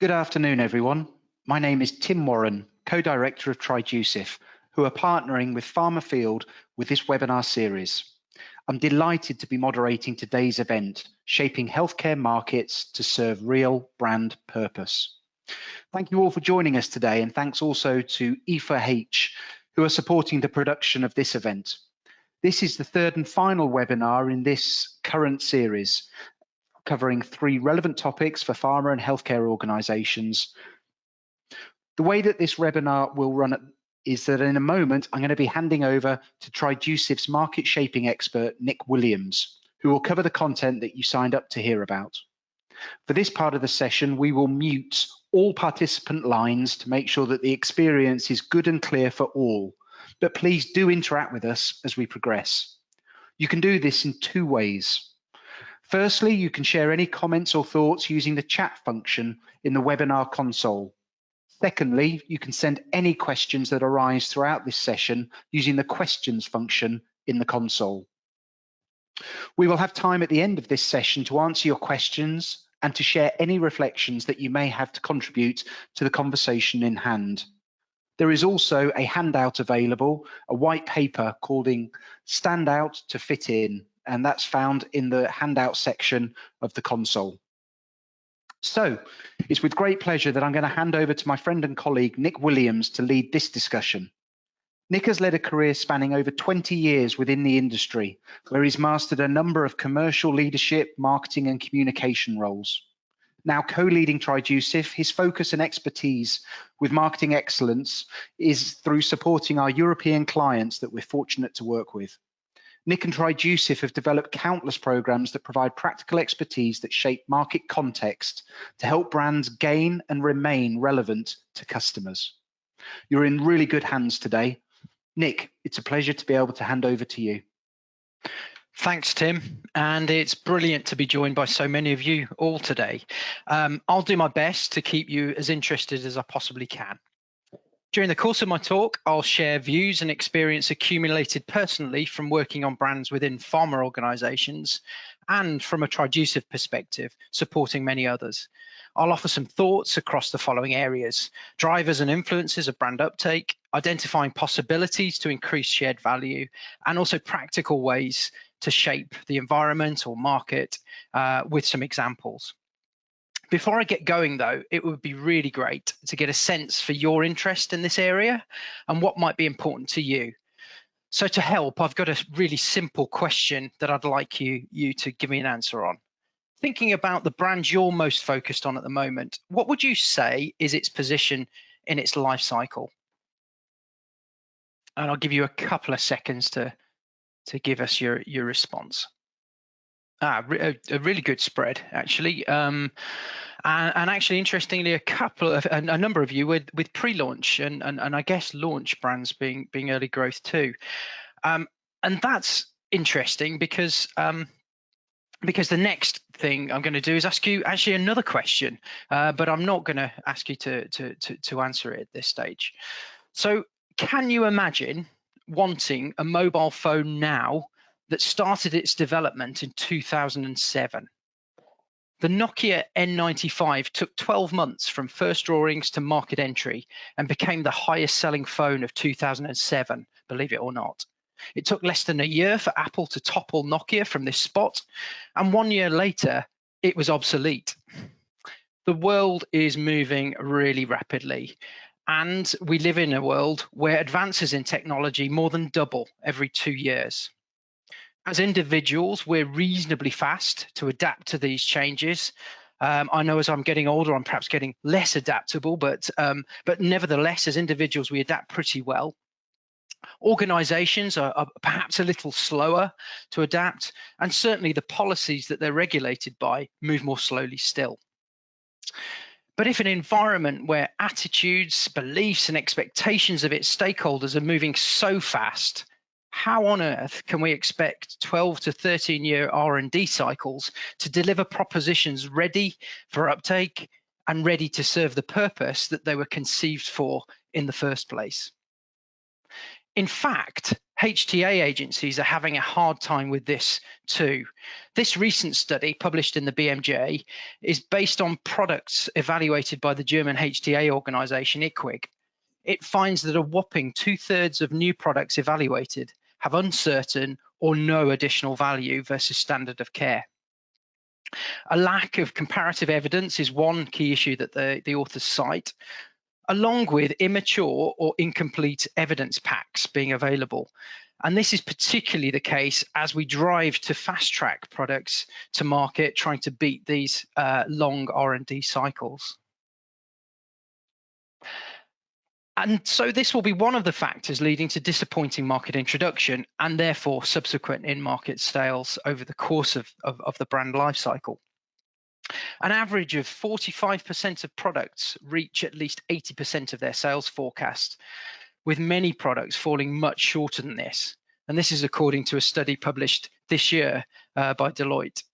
Good afternoon, everyone. My name is Tim Warren, co-director of Trijucif, who are partnering with Pharmafield with this webinar series. I'm delighted to be moderating today's event, Shaping Healthcare Markets to Serve Real Brand Purpose. Thank you all for joining us today, and thanks also to E4H, who are supporting the production of this event. This is the third and final webinar in this current series, covering 3 relevant topics for pharma and healthcare organisations. The way that this webinar will run is that in a moment, I'm going to be handing over to Trijucif's market shaping expert, Nick Williams, who will cover the content that you signed up to hear about. For this part of the session, we will mute all participant lines to make sure that the experience is good and clear for all, but please do interact with us as we progress. You can do this in 2 ways. Firstly, you can share any comments or thoughts using the chat function in the webinar console. Secondly, you can send any questions that arise throughout this session using the questions function in the console. We will have time at the end of this session to answer your questions and to share any reflections that you may have to contribute to the conversation in hand. There is also a handout available, a white paper called Stand Out to Fit In, and that's found in the handout section of the console. So it's with great pleasure that I'm going to hand over to my friend and colleague, Nick Williams, to lead this discussion. Nick has led a career spanning over 20 years within the industry, where he's mastered a number of commercial leadership, marketing and communication roles. Now co-leading Trijucif, his focus and expertise with marketing excellence is through supporting our European clients that we're fortunate to work with. Nick and Trijucif have developed countless programs that provide practical expertise that shape market context to help brands gain and remain relevant to customers. You're in really good hands today. Nick, it's a pleasure to be able to hand over to you. Thanks, Tim, and it's brilliant to be joined by so many of you all today. I'll do my best to keep you as interested as I possibly can. During the course of my talk, I'll share views and experience accumulated personally from working on brands within pharma organisations and from a Trijucif perspective, supporting many others. I'll offer some thoughts across the following areas: drivers and influences of brand uptake, identifying possibilities to increase shared value, and also practical ways to shape the environment or market with some examples. Before I get going, though, it would be really great to get a sense for your interest in this area and what might be important to you. So to help, I've got a really simple question that I'd like you to give me an answer on. Thinking about the brand you're most focused on at the moment, what would you say is its position in its life cycle? And I'll give you a couple of seconds to give us your response. A really good spread, actually. And actually, interestingly, a number of you with pre-launch and I guess launch brands being early growth too. And that's interesting because the next thing I'm going to do is ask you actually another question, but I'm not going to ask you to answer it at this stage. So can you imagine wanting a mobile phone now that started its development in 2007? The Nokia N95 took 12 months from first drawings to market entry and became the highest selling phone of 2007, believe it or not. It took less than a year for Apple to topple Nokia from this spot, and 1 year later, it was obsolete. The world is moving really rapidly, and we live in a world where advances in technology more than double every 2 years. As individuals, we're reasonably fast to adapt to these changes. I know as I'm getting older, I'm perhaps getting less adaptable, but nevertheless, as individuals, we adapt pretty well. Organizations are perhaps a little slower to adapt, and certainly the policies that they're regulated by move more slowly still. But if an environment where attitudes, beliefs, and expectations of its stakeholders are moving so fast, how on earth can we expect 12 to 13-year R&D cycles to deliver propositions ready for uptake and ready to serve the purpose that they were conceived for in the first place? In fact, HTA agencies are having a hard time with this too. This recent study published in the BMJ is based on products evaluated by the German HTA organization IQWiG. It finds that a whopping 2/3 of new products evaluated have uncertain or no additional value versus standard of care. A lack of comparative evidence is one key issue that the authors cite, along with immature or incomplete evidence packs being available. And this is particularly the case as we drive to fast track products to market, trying to beat these long R&D cycles. And so this will be one of the factors leading to disappointing market introduction and therefore subsequent in-market sales over the course of the brand life cycle. An average of 45% of products reach at least 80% of their sales forecast, with many products falling much shorter than this. And this is according to a study published this year by Deloitte.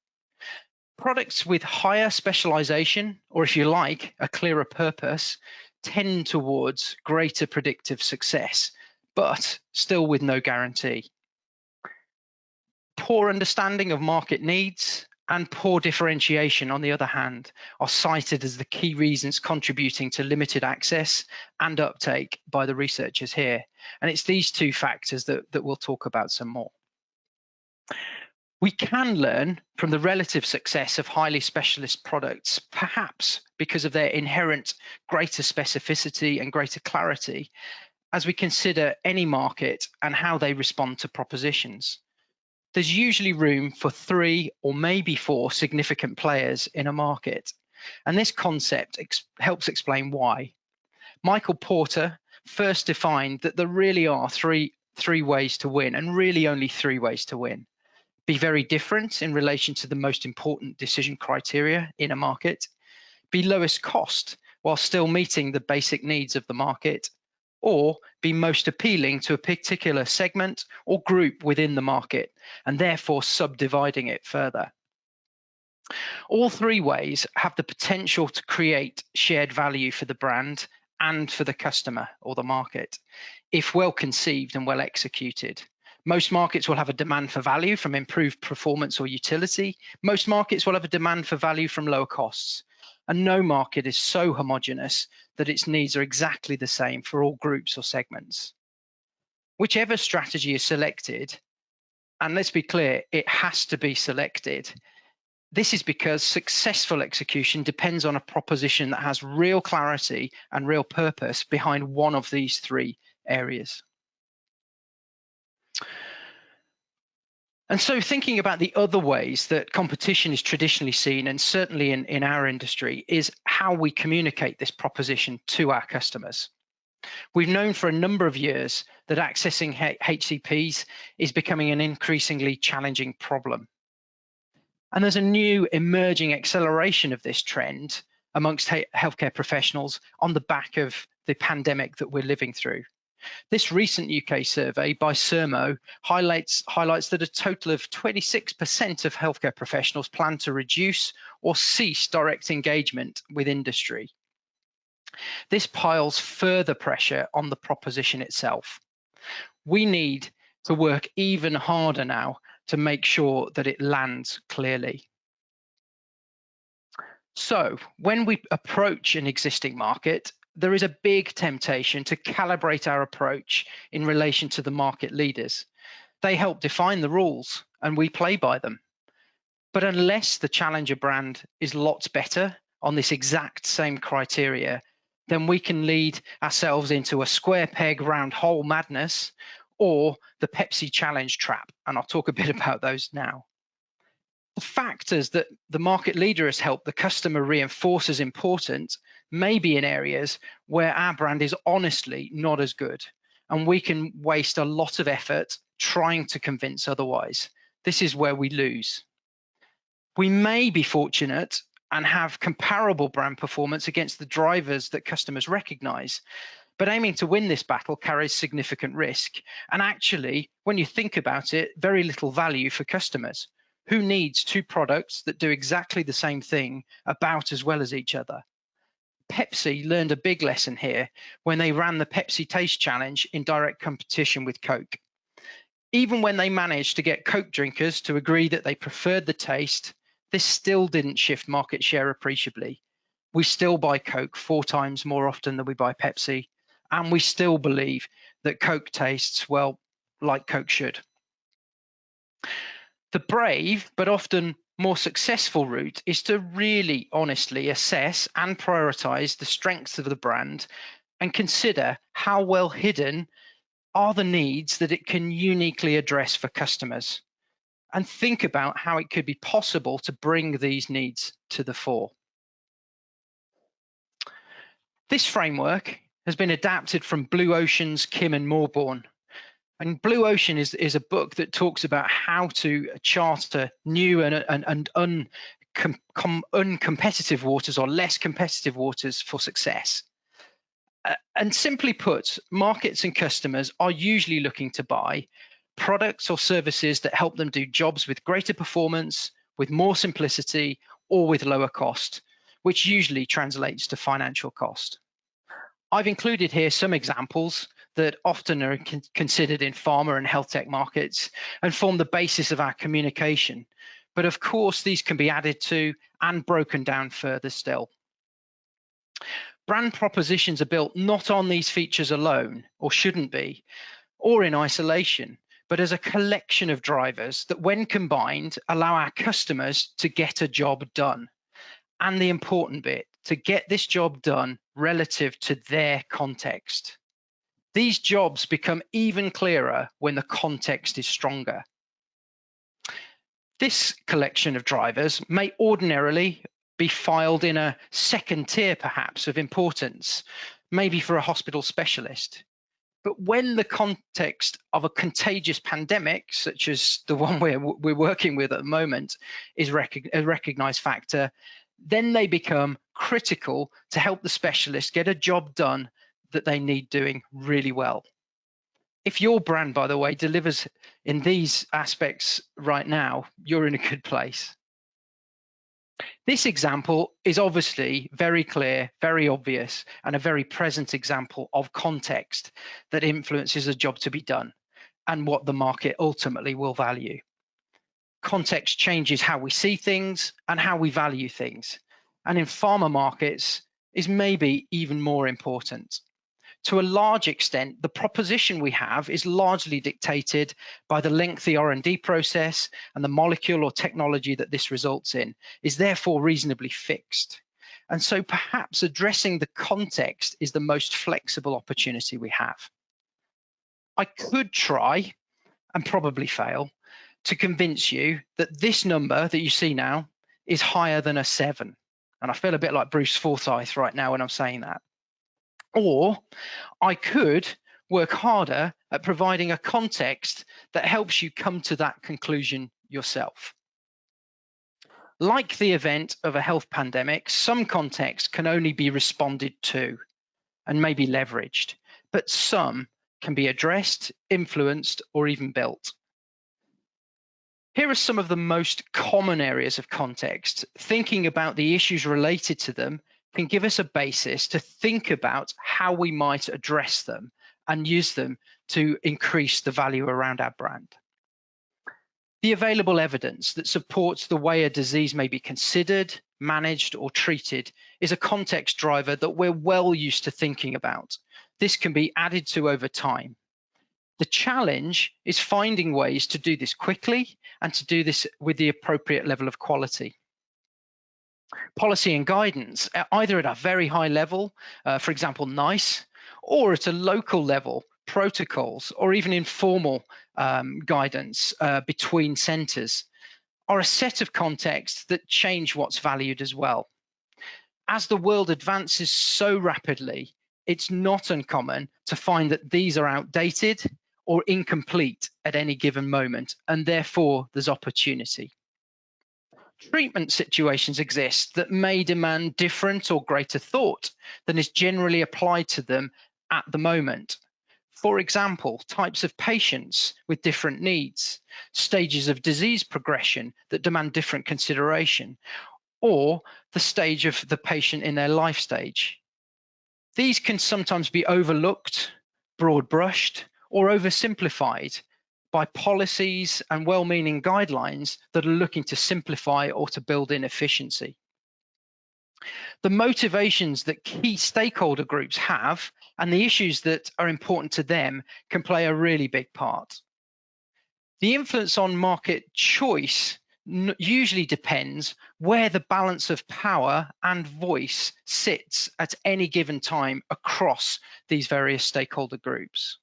Products with higher specialization, or if you like, a clearer purpose, tend towards greater predictive success, but still with no guarantee. Poor understanding of market needs and poor differentiation, on the other hand, are cited as the key reasons contributing to limited access and uptake by the researchers here. And it's these two factors that we'll talk about some more. We can learn from the relative success of highly specialist products, perhaps because of their inherent greater specificity and greater clarity, as we consider any market and how they respond to propositions. There's usually room for 3 or maybe 4 significant players in a market, and this concept helps explain why. Michael Porter first defined that there really are three ways to win, and really only 3 ways to win. Be very different in relation to the most important decision criteria in a market, be lowest cost while still meeting the basic needs of the market, or be most appealing to a particular segment or group within the market, and therefore subdividing it further. All 3 ways have the potential to create shared value for the brand and for the customer or the market, if well conceived and well executed. Most markets will have a demand for value from improved performance or utility. Most markets will have a demand for value from lower costs. And no market is so homogeneous that its needs are exactly the same for all groups or segments. Whichever strategy is selected, and let's be clear, it has to be selected. This is because successful execution depends on a proposition that has real clarity and real purpose behind one of these 3 areas. And so thinking about the other ways that competition is traditionally seen, and certainly in our industry, is how we communicate this proposition to our customers. We've known for a number of years that accessing HCPs is becoming an increasingly challenging problem. And there's a new emerging acceleration of this trend amongst healthcare professionals on the back of the pandemic that we're living through. This recent UK survey by Sermo highlights that a total of 26% of healthcare professionals plan to reduce or cease direct engagement with industry. This piles further pressure on the proposition itself. We need to work even harder now to make sure that it lands clearly. So when we approach an existing market, there is a big temptation to calibrate our approach in relation to the market leaders. They help define the rules and we play by them. But unless the challenger brand is lots better on this exact same criteria, then we can lead ourselves into a square peg round hole madness or the Pepsi challenge trap. And I'll talk a bit about those now. The factors that the market leader has helped the customer reinforce as important may be in areas where our brand is honestly not as good, and we can waste a lot of effort trying to convince otherwise. This is where we lose. We may be fortunate and have comparable brand performance against the drivers that customers recognize, but aiming to win this battle carries significant risk, and actually, when you think about it, very little value for customers. Who needs 2 products that do exactly the same thing about as well as each other? Pepsi learned a big lesson here when they ran the Pepsi Taste Challenge in direct competition with Coke. Even when they managed to get Coke drinkers to agree that they preferred the taste, this still didn't shift market share appreciably. We still buy Coke 4 times more often than we buy Pepsi, and we still believe that Coke tastes, well, like Coke should. The brave, but often more successful route is to really honestly assess and prioritize the strengths of the brand and consider how well hidden are the needs that it can uniquely address for customers, and think about how it could be possible to bring these needs to the fore. This framework has been adapted from Blue Ocean's Kim and Morborn. And Blue Ocean is a book that talks about how to charter new and uncompetitive waters, or less competitive waters, for success. And simply put, markets and customers are usually looking to buy products or services that help them do jobs with greater performance, with more simplicity, or with lower cost, which usually translates to financial cost. I've included here some examples that often are considered in pharma and health tech markets and form the basis of our communication. But of course, these can be added to and broken down further still. Brand propositions are built not on these features alone, or shouldn't be, or in isolation, but as a collection of drivers that, when combined, allow our customers to get a job done. And the important bit, to get this job done relative to their context. These jobs become even clearer when the context is stronger. This collection of drivers may ordinarily be filed in a second tier, perhaps, of importance, maybe for a hospital specialist. But when the context of a contagious pandemic, such as the one we're working with at the moment, is a recognized factor, then they become critical to help the specialist get a job done that they need doing really well. If your brand, by the way, delivers in these aspects right now, you're in a good place. This example is obviously very clear, very obvious, and a very present example of context that influences a job to be done and what the market ultimately will value. Context changes how we see things and how we value things, and in pharma markets is maybe even more important. To a large extent, the proposition we have is largely dictated by the lengthy R&D process, and the molecule or technology that this results in is therefore reasonably fixed. And so perhaps addressing the context is the most flexible opportunity we have. I could try, and probably fail, to convince you that this number that you see now is higher than a 7. And I feel a bit like Bruce Forsyth right now when I'm saying that. Or I could work harder at providing a context that helps you come to that conclusion yourself. Like the event of a health pandemic, some context can only be responded to and may be leveraged, but some can be addressed, influenced, or even built. Here are some of the most common areas of context. Thinking about the issues related to them can give us a basis to think about how we might address them and use them to increase the value around our brand. The available evidence that supports the way a disease may be considered, managed, or treated is a context driver that we're well used to thinking about. This can be added to over time. The challenge is finding ways to do this quickly and to do this with the appropriate level of quality. Policy and guidance, either at a very high level, for example, NICE, or at a local level, protocols, or even informal guidance between centres, are a set of contexts that change what's valued as well. As the world advances so rapidly, it's not uncommon to find that these are outdated or incomplete at any given moment, and therefore there's opportunity. Treatment situations exist that may demand different or greater thought than is generally applied to them at the moment. For example, types of patients with different needs, stages of disease progression that demand different consideration, or the stage of the patient in their life stage. These can sometimes be overlooked, broad brushed, or oversimplified by policies and well-meaning guidelines that are looking to simplify or to build in efficiency. The motivations that key stakeholder groups have and the issues that are important to them can play a really big part. The influence on market choice usually depends where the balance of power and voice sits at any given time across these various stakeholder groups.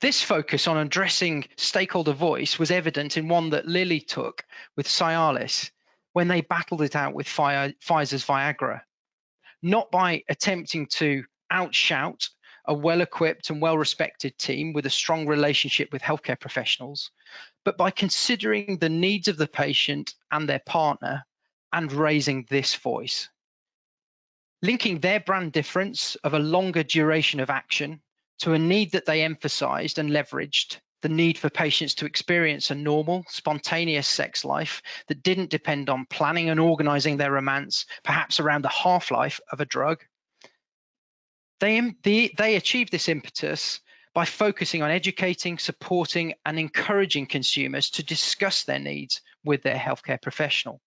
This focus on addressing stakeholder voice was evident in one that Lilly took with Cialis when they battled it out with Pfizer's Viagra, not by attempting to outshout a well-equipped and well-respected team with a strong relationship with healthcare professionals, but by considering the needs of the patient and their partner and raising this voice. Linking their brand difference of a longer duration of action to a need that they emphasized and leveraged, the need for patients to experience a normal, spontaneous sex life that didn't depend on planning and organizing their romance, perhaps around the half-life of a drug. They achieved this impetus by focusing on educating, supporting, and encouraging consumers to discuss their needs with their healthcare professional.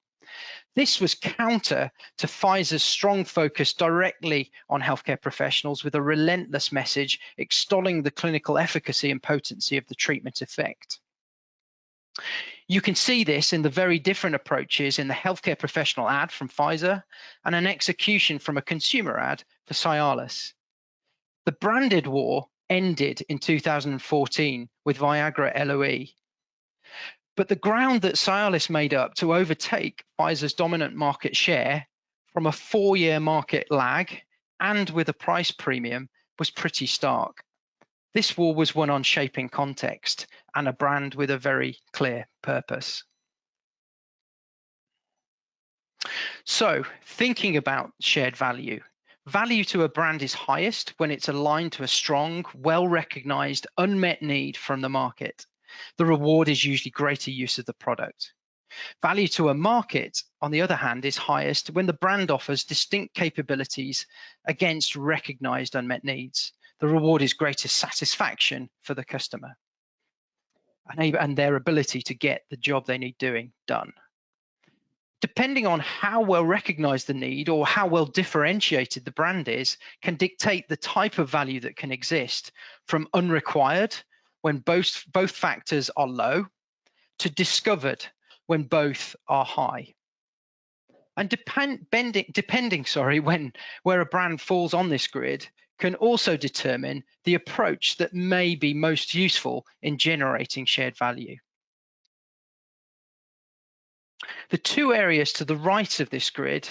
This was counter to Pfizer's strong focus directly on healthcare professionals with a relentless message extolling the clinical efficacy and potency of the treatment effect. You can see this in the very different approaches in the healthcare professional ad from Pfizer and an execution from a consumer ad for Cialis. The branded war ended in 2014 with Viagra LOE. But the ground that Cialis made up to overtake Pfizer's dominant market share from a 4-year market lag and with a price premium was pretty stark. This war was won on shaping context and a brand with a very clear purpose. So, thinking about shared value. Value to a brand is highest when it's aligned to a strong, well-recognized, unmet need from the market. The reward is usually greater use of the product. Value to a market, on the other hand, is highest when the brand offers distinct capabilities against recognized unmet needs. The reward is greater satisfaction for the customer and their ability to get the job they need doing done. Depending on how well recognized the need or how well differentiated the brand is, can dictate the type of value that can exist, from unrequired, when both factors are low, to discovered, when both are high. And depending where a brand falls on this grid, can also determine the approach that may be most useful in generating shared value. The two areas to the right of this grid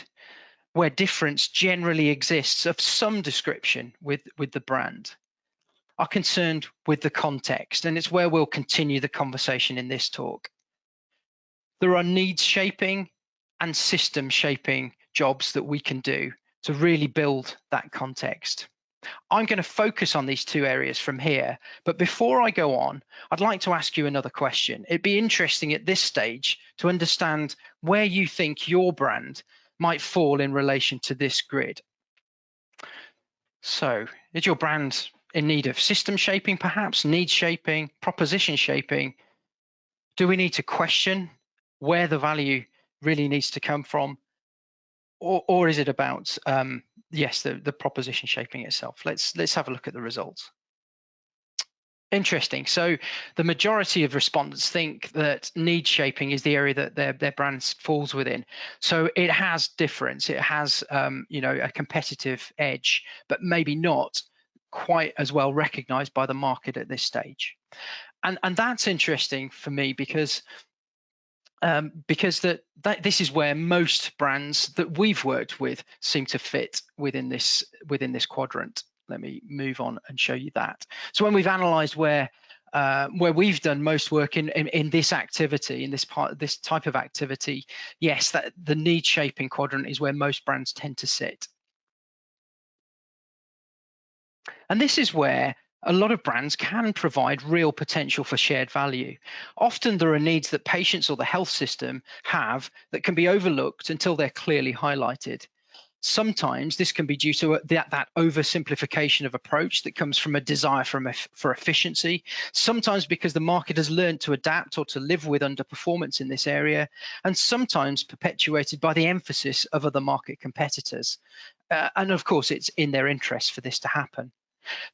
where difference generally exists of some description with the brand are concerned with the context, and it's where we'll continue the conversation in this talk. There are needs shaping and system shaping jobs that we can do to really build that context. I'm going to focus on these two areas from here, but before I go on, I'd like to ask you another question. It'd be interesting at this stage to understand where you think your brand might fall in relation to this grid. So, is your brand in need of system shaping, perhaps, needs shaping, proposition shaping? Do we need to question where the value really needs to come from? Or is it about, yes, the proposition shaping itself? Let's have a look at the results. Interesting. So the majority of respondents think that need shaping is the area that their brand falls within. So it has difference. It has a competitive edge, but maybe not quite as well recognized by the market at this stage. And that's interesting for me because this is where most brands that we've worked with seem to fit within this quadrant. Let me move on and show you that. So when we've analysed where we've done most work in this activity, in this type of activity, yes, that the need shaping quadrant is where most brands tend to sit. And this is where a lot of brands can provide real potential for shared value. Often there are needs that patients or the health system have that can be overlooked until they're clearly highlighted. Sometimes this can be due to that oversimplification of approach that comes from a desire for efficiency, sometimes because the market has learned to adapt or to live with underperformance in this area, and sometimes perpetuated by the emphasis of other market competitors. And of course, it's in their interest for this to happen.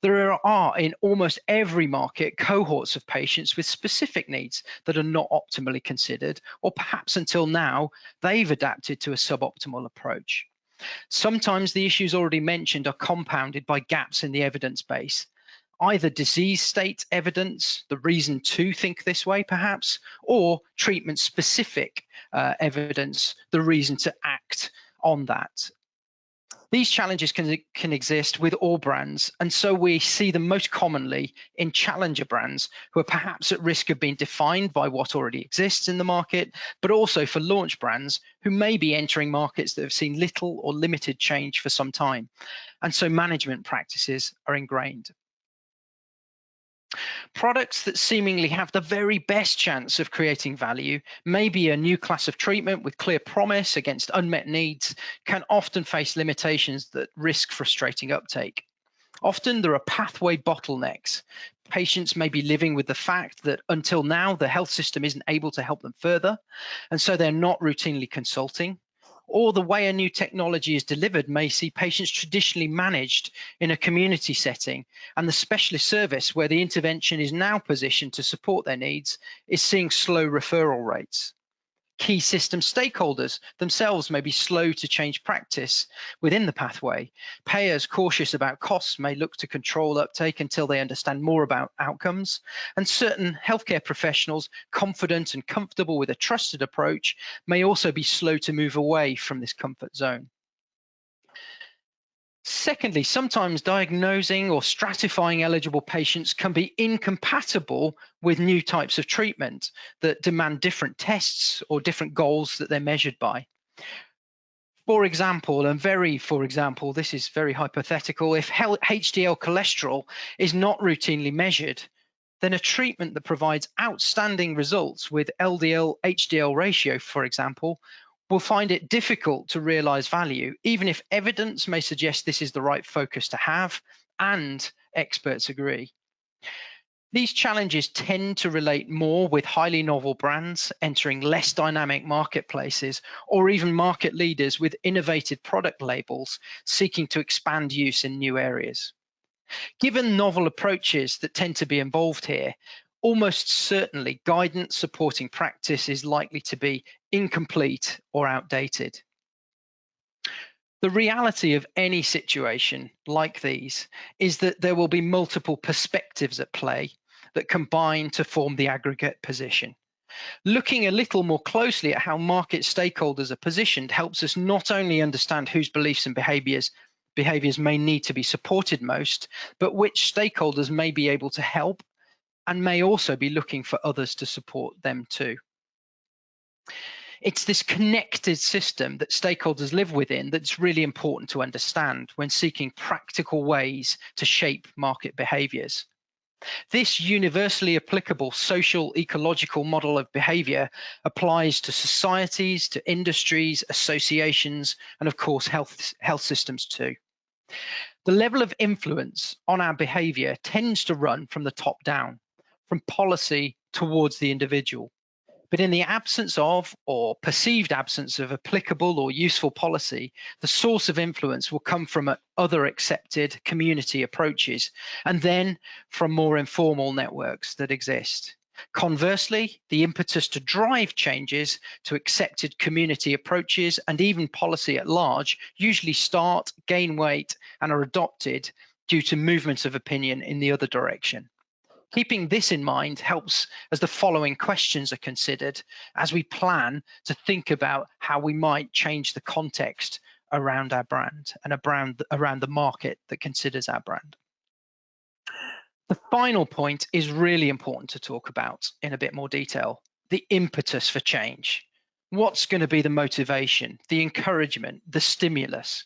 There are in almost every market cohorts of patients with specific needs that are not optimally considered, or perhaps until now, they've adapted to a suboptimal approach. Sometimes the issues already mentioned are compounded by gaps in the evidence base, either disease state evidence, the reason to think this way perhaps, or treatment specific evidence, the reason to act on that. These challenges can exist with all brands, and so we see them most commonly in challenger brands who are perhaps at risk of being defined by what already exists in the market, but also for launch brands who may be entering markets that have seen little or limited change for some time, and so management practices are ingrained. Products that seemingly have the very best chance of creating value, maybe a new class of treatment with clear promise against unmet needs, can often face limitations that risk frustrating uptake. Often there are pathway bottlenecks. Patients may be living with the fact that until now the health system isn't able to help them further, and so they're not routinely consulting. Or the way a new technology is delivered may see patients traditionally managed in a community setting, and the specialist service where the intervention is now positioned to support their needs is seeing slow referral rates. Key system stakeholders themselves may be slow to change practice within the pathway. Payers cautious about costs may look to control uptake until they understand more about outcomes. And certain healthcare professionals confident and comfortable with a trusted approach may also be slow to move away from this comfort zone. Secondly, sometimes diagnosing or stratifying eligible patients can be incompatible with new types of treatment that demand different tests or different goals that they're measured by. For example, this is very hypothetical, if HDL cholesterol is not routinely measured, then a treatment that provides outstanding results with LDL-HDL ratio, for example, will find it difficult to realize value, even if evidence may suggest this is the right focus to have and experts agree. These challenges tend to relate more with highly novel brands entering less dynamic marketplaces, or even market leaders with innovative product labels seeking to expand use in new areas. Given novel approaches that tend to be involved here, almost certainly guidance supporting practice is likely to be incomplete or outdated. The reality of any situation like these is that there will be multiple perspectives at play that combine to form the aggregate position. Looking a little more closely at how market stakeholders are positioned helps us not only understand whose beliefs and behaviors may need to be supported most, but which stakeholders may be able to help and may also be looking for others to support them too. It's this connected system that stakeholders live within that's really important to understand when seeking practical ways to shape market behaviors. This universally applicable social ecological model of behavior applies to societies, to industries, associations, and of course health systems too. The level of influence on our behavior tends to run from the top down, from policy towards the individual. But in the absence of, or perceived absence of, applicable or useful policy, the source of influence will come from other accepted community approaches, and then from more informal networks that exist. Conversely, the impetus to drive changes to accepted community approaches and even policy at large usually start, gain weight, and are adopted due to movements of opinion in the other direction. Keeping this in mind helps as the following questions are considered as we plan to think about how we might change the context around our brand and around the market that considers our brand. The final point is really important to talk about in a bit more detail: the impetus for change. What's going to be the motivation, the encouragement, the stimulus?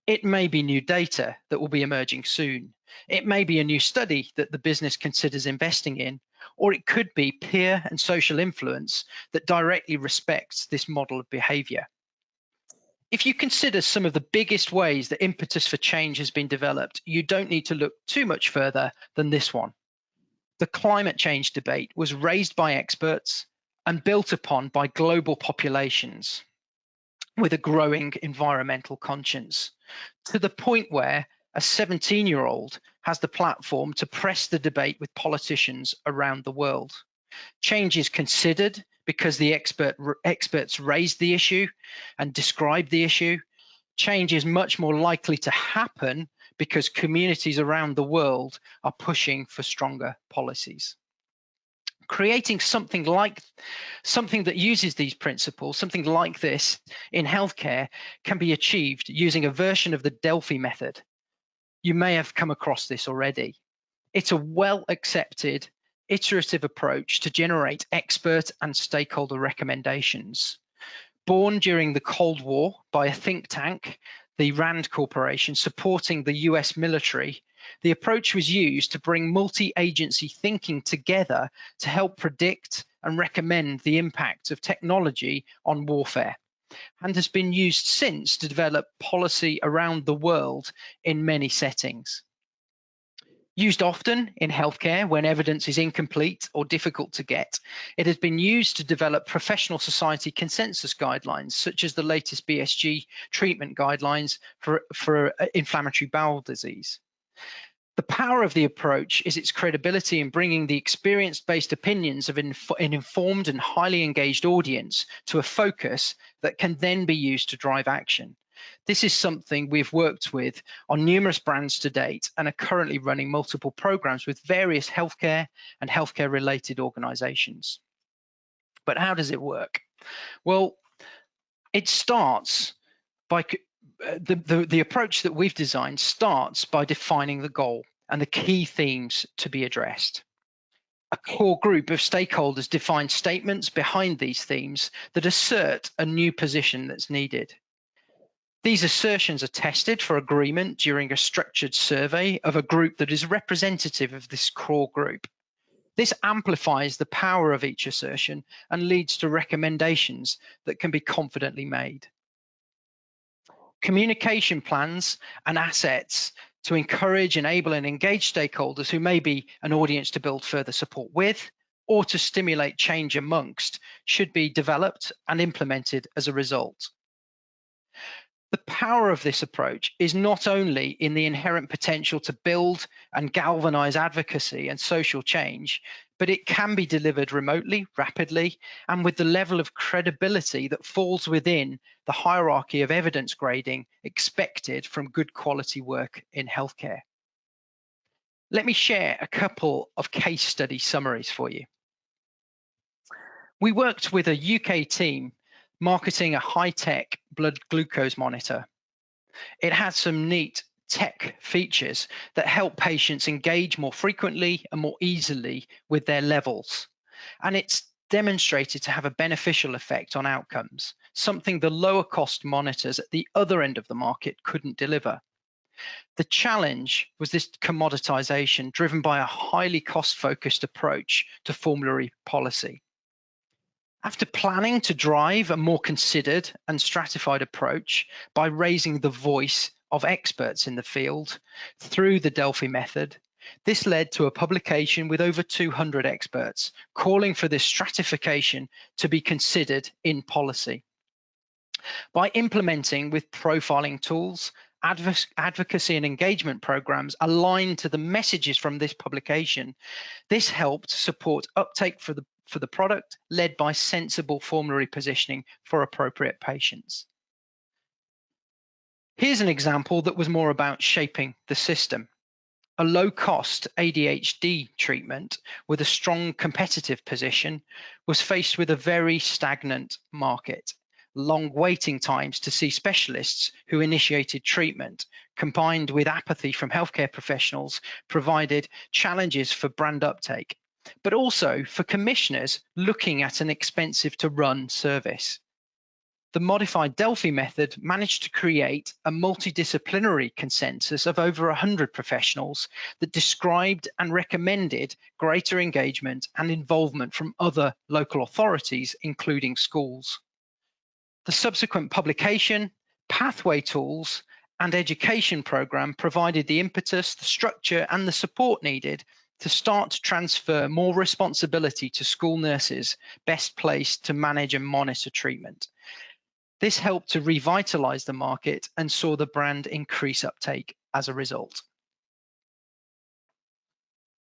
It may be new data that will be emerging soon. It may be a new study that the business considers investing in, or it could be peer and social influence that directly respects this model of behavior. If you consider some of the biggest ways that impetus for change has been developed, you don't need to look too much further than this one. The climate change debate was raised by experts and built upon by global populations with a growing environmental conscience, to the point where a 17-year-old has the platform to press the debate with politicians around the world. Change is considered because the experts raised the issue and described the issue. Change is much more likely to happen because communities around the world are pushing for stronger policies. Creating something that uses these principles, something like this in healthcare, can be achieved using a version of the Delphi method. You may have come across this already. It's a well-accepted, iterative approach to generate expert and stakeholder recommendations. Born during the Cold War by a think tank, the RAND Corporation, supporting the US military, the approach was used to bring multi-agency thinking together to help predict and recommend the impact of technology on warfare, and has been used since to develop policy around the world in many settings. Used often in healthcare when evidence is incomplete or difficult to get, it has been used to develop professional society consensus guidelines, such as the latest BSG treatment guidelines for inflammatory bowel disease. The power of the approach is its credibility in bringing the experience-based opinions of an informed and highly engaged audience to a focus that can then be used to drive action. This is something we've worked with on numerous brands to date and are currently running multiple programs with various healthcare and healthcare-related organizations. But how does it work? Well, it starts by the approach that we've designed starts by defining the goal and the key themes to be addressed. A core group of stakeholders define statements behind these themes that assert a new position that's needed. These assertions are tested for agreement during a structured survey of a group that is representative of this core group. This amplifies the power of each assertion and leads to recommendations that can be confidently made. Communication plans and assets to encourage, enable, and engage stakeholders who may be an audience to build further support with or to stimulate change amongst should be developed and implemented as a result. The power of this approach is not only in the inherent potential to build and galvanize advocacy and social change, but it can be delivered remotely, rapidly, and with the level of credibility that falls within the hierarchy of evidence grading expected from good quality work in healthcare. Let me share a couple of case study summaries for you. We worked with a UK team marketing a high-tech blood glucose monitor. It had some neat tech features that help patients engage more frequently and more easily with their levels. And it's demonstrated to have a beneficial effect on outcomes, something the lower cost monitors at the other end of the market couldn't deliver. The challenge was this commoditization driven by a highly cost-focused approach to formulary policy. After planning to drive a more considered and stratified approach by raising the voice of experts in the field through the Delphi method, this led to a publication with over 200 experts calling for this stratification to be considered in policy. By implementing with profiling tools, advocacy and engagement programs aligned to the messages from this publication, this helped support uptake for the product, led by sensible formulary positioning for appropriate patients. Here's an example that was more about shaping the system. A low-cost ADHD treatment with a strong competitive position was faced with a very stagnant market. Long waiting times to see specialists who initiated treatment, combined with apathy from healthcare professionals, provided challenges for brand uptake, but also for commissioners looking at an expensive to run service. The modified Delphi method managed to create a multidisciplinary consensus of over 100 professionals that described and recommended greater engagement and involvement from other local authorities, including schools. The subsequent publication, pathway tools, and education program provided the impetus, the structure, and the support needed to start to transfer more responsibility to school nurses best placed to manage and monitor treatment. This helped to revitalize the market and saw the brand increase uptake as a result.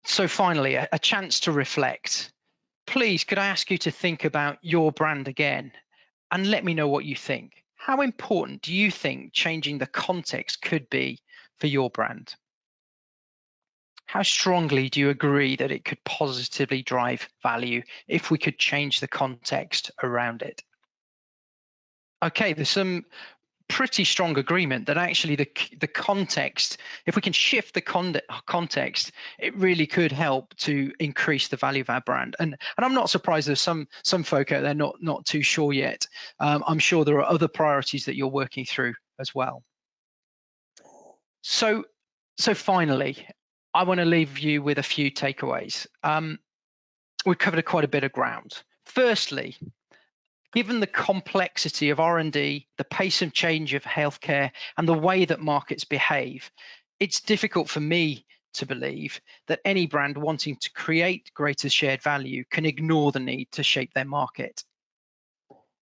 So finally, a chance to reflect. Please, could I ask you to think about your brand again and let me know what you think? How important do you think changing the context could be for your brand? How strongly do you agree that it could positively drive value if we could change the context around it? Okay, there's some pretty strong agreement that actually the context, if we can shift the context, it really could help to increase the value of our brand. And I'm not surprised there's some folk out there not too sure yet. I'm sure there are other priorities that you're working through as well. So finally, I want to leave you with a few takeaways. We've covered quite a bit of ground. Firstly, given the complexity of R&D, the pace of change of healthcare, and the way that markets behave, it's difficult for me to believe that any brand wanting to create greater shared value can ignore the need to shape their market.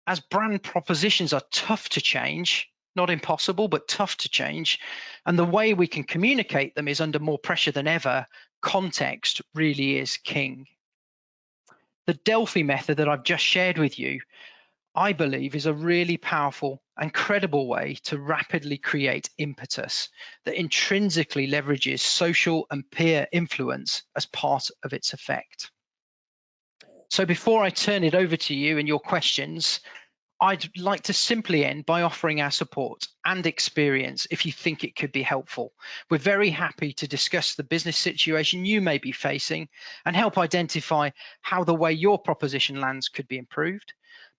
As brand propositions are tough to change, not impossible, but tough to change, and the way we can communicate them is under more pressure than ever, context really is king. The Delphi method that I've just shared with you, I believe, is a really powerful and credible way to rapidly create impetus that intrinsically leverages social and peer influence as part of its effect. So before I turn it over to you and your questions, I'd like to simply end by offering our support and experience if you think it could be helpful. We're very happy to discuss the business situation you may be facing and help identify how the way your proposition lands could be improved.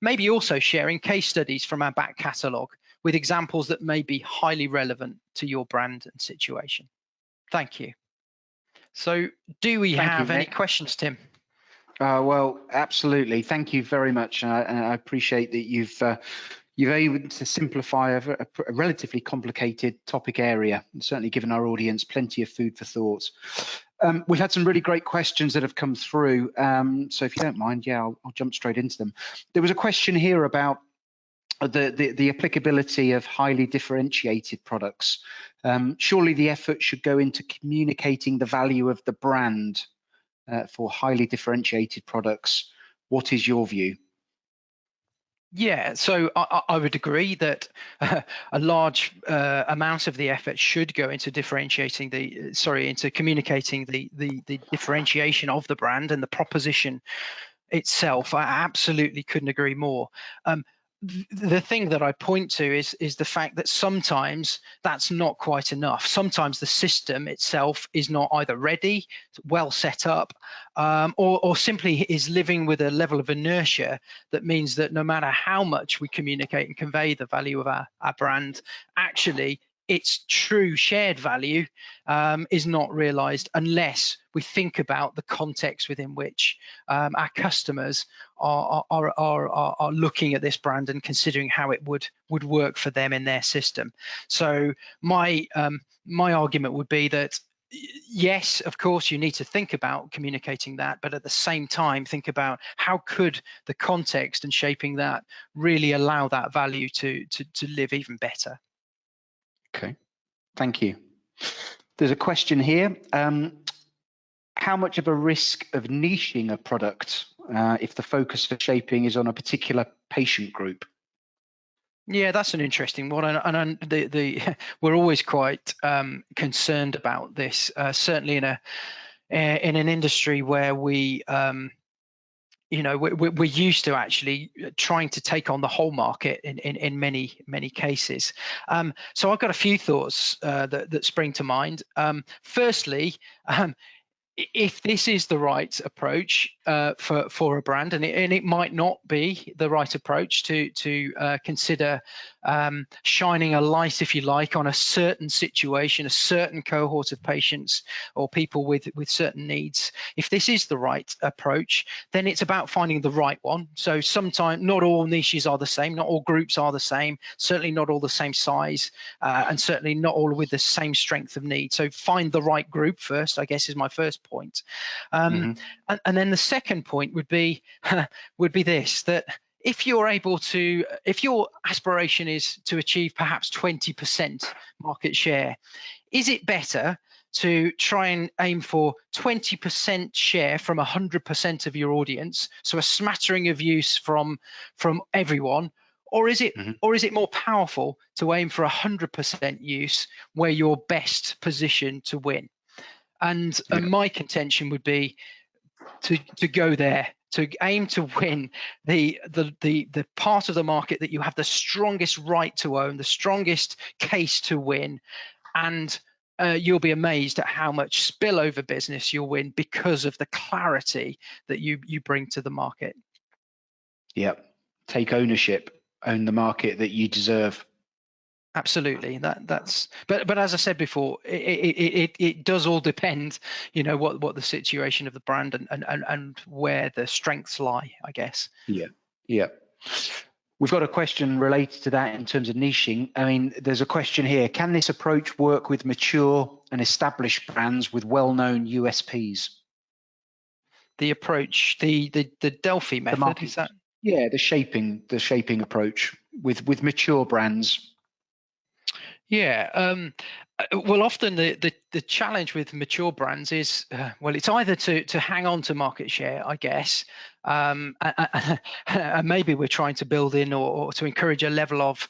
Maybe also sharing case studies from our back catalogue with examples that may be highly relevant to your brand and situation. Thank you. So do we have any questions, Tim? Well, absolutely. Thank you very much. And I appreciate that you've able to simplify a relatively complicated topic area, and certainly given our audience plenty of food for thought. We've had some really great questions that have come through. So if you don't mind, yeah, I'll jump straight into them. There was a question here about the applicability of highly differentiated products. Surely the effort should go into communicating the value of the brand for highly differentiated products. What is your view? Yeah, so I would agree that a large amount of the effort should go into into communicating the differentiation of the brand and the proposition itself. I absolutely couldn't agree more. The thing that I point to is the fact that sometimes that's not quite enough. Sometimes the system itself is not either ready, well set up, or simply is living with a level of inertia that means that no matter how much we communicate and convey the value of our brand, actually its true shared value is not realized unless we think about the context within which our customers are looking at this brand and considering how it would work for them in their system. So my argument would be that yes, of course, you need to think about communicating that, but at the same time, think about how could the context and shaping that really allow that value to live even better. Okay, thank you. There's a question here. How much of a risk of niching a product if the focus for shaping is on a particular patient group? Yeah, that's an interesting one, and we're always quite concerned about this. Certainly in an industry where we we're used to actually trying to take on the whole market in many cases. So I've got a few thoughts that spring to mind. Firstly, if this is the right approach for a brand, and it might not be the right approach to consider shining a light, if you like, on a certain situation, a certain cohort of patients or people with certain needs. If this is the right approach, then it's about finding the right one. So sometimes not all niches are the same, not all groups are the same, certainly not all the same size, and certainly not all with the same strength of need. So find the right group first, I guess, is my first point. And then the second point would be this, that if you're able to, if your aspiration is to achieve perhaps 20% market share, is it better to try and aim for 20% share from 100% of your audience, so a smattering of use from everyone, or is it more powerful to aim for 100% use where you're best positioned to win? And my contention would be to go there, to aim to win the part of the market that you have the strongest right to own, the strongest case to win, and you'll be amazed at how much spillover business you'll win because of the clarity that you bring to the market. Yep. Take ownership, own the market that you deserve. Absolutely. That's but as I said before, it does all depend, what the situation of the brand and where the strengths lie, I guess. Yeah. We've got a question related to that in terms of niching. I mean, there's a question here: can this approach work with mature and established brands with well-known USPs? The approach, the Delphi method, is that? Yeah, the shaping approach with mature brands. Yeah. Well, often the challenge with mature brands is, it's either to hang on to market share, I guess, and maybe we're trying to build in or to encourage a level of,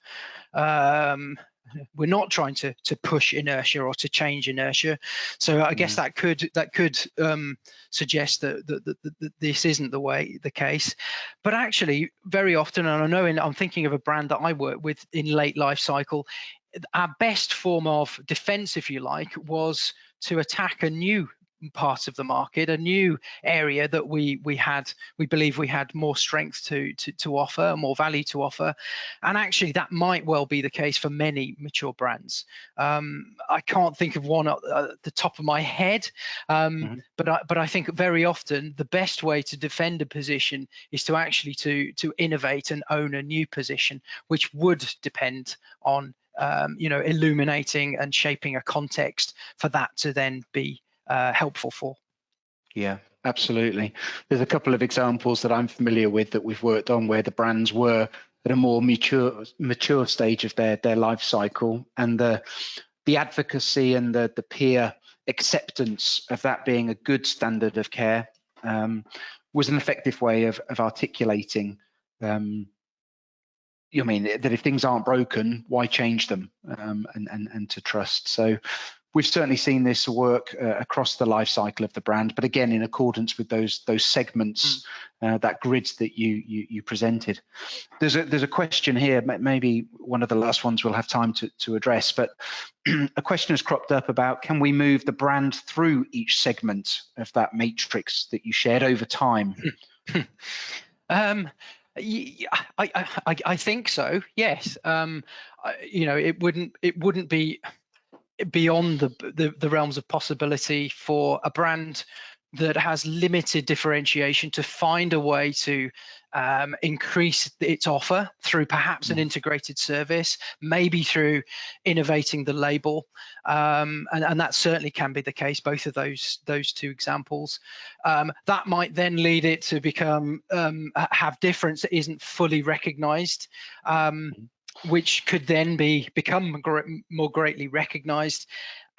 we're not trying to push inertia or to change inertia. So I guess that could suggest that this isn't the case. But actually, very often, and I know I'm thinking of a brand that I work with in late life cycle, our best form of defense, if you like, was to attack a new part of the market, a new area that we believe we had more strength to offer, more value to offer. And actually that might well be the case for many mature brands. I can't think of one at the top of my head, but I think very often the best way to defend a position is to actually to innovate and own a new position, which would depend on illuminating and shaping a context for that to then be helpful for. Yeah, absolutely. There's a couple of examples that I'm familiar with that we've worked on where the brands were at a more mature stage of their life cycle, and the advocacy and the peer acceptance of that being a good standard of care was an effective way of articulating that if things aren't broken, why change them, and to trust. So we've certainly seen this work across the life cycle of the brand, but again, in accordance with those segments, that grids that you presented. There's a question here, maybe one of the last ones we'll have time to address, but a question has cropped up about, can we move the brand through each segment of that matrix that you shared over time? I think so. Yes. It wouldn't be beyond the realms of possibility for a brand that has limited differentiation to find a way to increase its offer through perhaps an integrated service, maybe through innovating the label, and that certainly can be the case, both of those two examples. That might then lead it to become have difference that isn't fully recognized, which could then become more greatly recognized.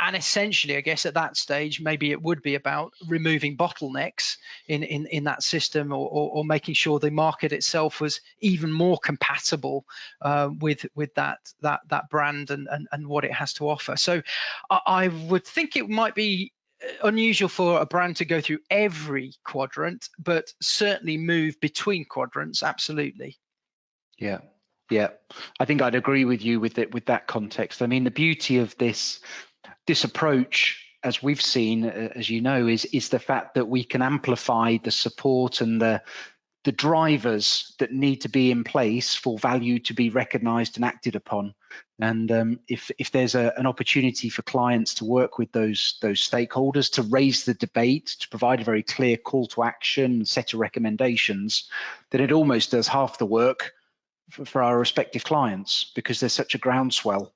And essentially, I guess at that stage, maybe it would be about removing bottlenecks in that system, or making sure the market itself was even more compatible with that brand and what it has to offer. So I would think it might be unusual for a brand to go through every quadrant, but certainly move between quadrants. Absolutely. Yeah, I think I'd agree with you with that context. I mean, the beauty of this approach as we've seen, as you know, is the fact that we can amplify the support and the drivers that need to be in place for value to be recognized and acted upon. And if there's an opportunity for clients to work with those stakeholders to raise the debate, to provide a very clear call to action, set of recommendations, then it almost does half the work for our respective clients, because there's such a groundswell,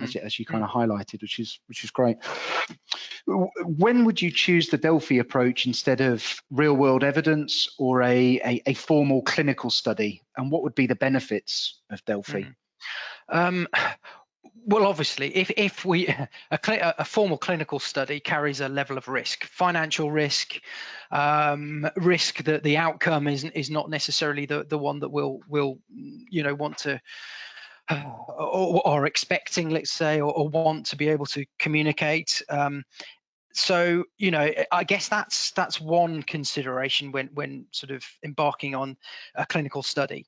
as you kind of highlighted, which is great. When would you choose the Delphi approach instead of real world evidence or a formal clinical study? And what would be the benefits of Delphi? Well, obviously, if a formal clinical study carries a level of risk, financial risk, risk that the outcome is not necessarily the one that we'll want to or are expecting, let's say, or want to be able to communicate. So, I guess that's one consideration when sort of embarking on a clinical study.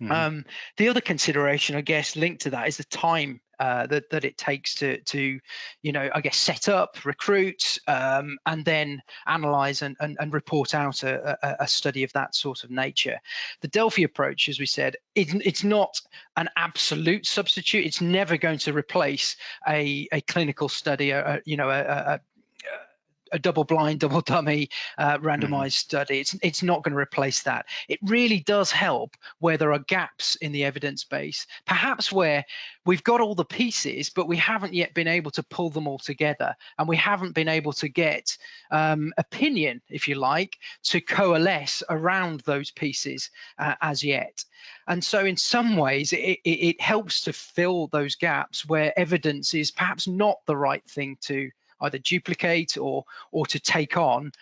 Mm-hmm. The other consideration, I guess, linked to that is the time that it takes to I guess, set up, recruit, and then analyze and report out a study of that sort of nature. The Delphi approach, as we said, it's not an absolute substitute. It's never going to replace a clinical study, a double-blind, double-dummy, randomized study. It's not going to replace that. It really does help where there are gaps in the evidence base, perhaps where we've got all the pieces, but we haven't yet been able to pull them all together, and we haven't been able to get opinion, if you like, to coalesce around those pieces as yet. And so in some ways, it helps to fill those gaps where evidence is perhaps not the right thing to either duplicate or to take on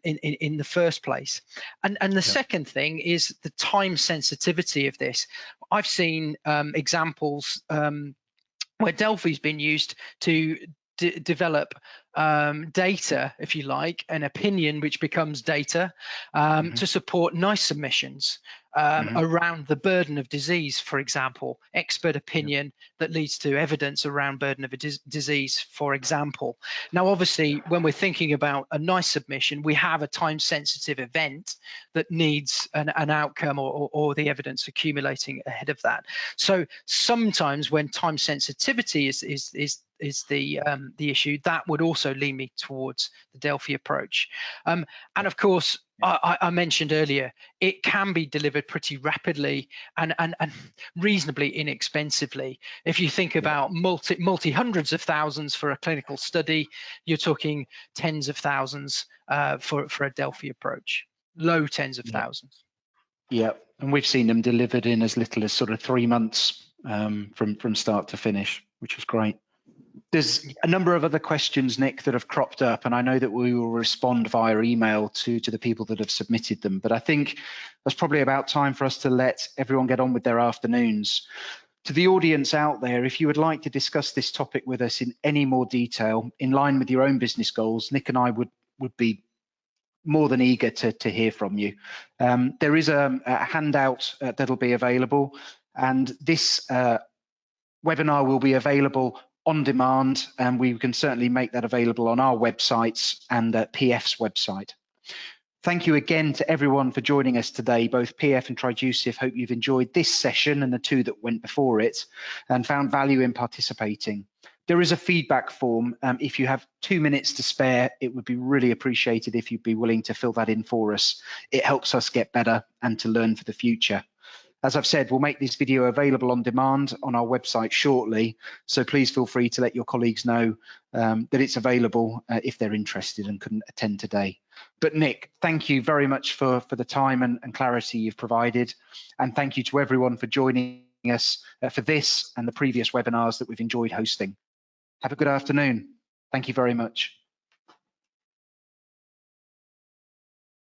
in the first place. And the second thing is the time sensitivity of this. I've seen examples where Delphi's been used to develop data, if you like, an opinion which becomes data to support NICE submissions around the burden of disease, for example, expert opinion that leads to evidence around burden of a disease, for example. Now, obviously, when we're thinking about a NICE submission, we have a time-sensitive event that needs an outcome or the evidence accumulating ahead of that. So sometimes when time sensitivity is the issue, that would also lead me towards the Delphi approach. And of course, I mentioned earlier, it can be delivered pretty rapidly and reasonably inexpensively. If you think about multi hundreds of thousands for a clinical study, you're talking tens of thousands for a Delphi approach, low tens of thousands. Yeah, and we've seen them delivered in as little as sort of 3 months from start to finish, which is great. There's a number of other questions, Nick, that have cropped up, and I know that we will respond via email to the people that have submitted them, but I think that's probably about time for us to let everyone get on with their afternoons. To the audience out there, if you would like to discuss this topic with us in any more detail, in line with your own business goals, Nick and I would be more than eager to hear from you. There is a handout that'll be available, and this webinar will be available on demand, and we can certainly make that available on our websites and PF's website. Thank you again to everyone for joining us today, both PF and Triducive. Hope you've enjoyed this session and the two that went before it and found value in participating. There is a feedback form. If you have 2 minutes to spare, it would be really appreciated if you'd be willing to fill that in for us. It helps us get better and to learn for the future. As I've said, we'll make this video available on demand on our website shortly, so please feel free to let your colleagues know that it's available if they're interested and couldn't attend today. But Nick, thank you very much for the time and clarity you've provided, and thank you to everyone for joining us for this and the previous webinars that we've enjoyed hosting. Have a good afternoon. Thank you very much.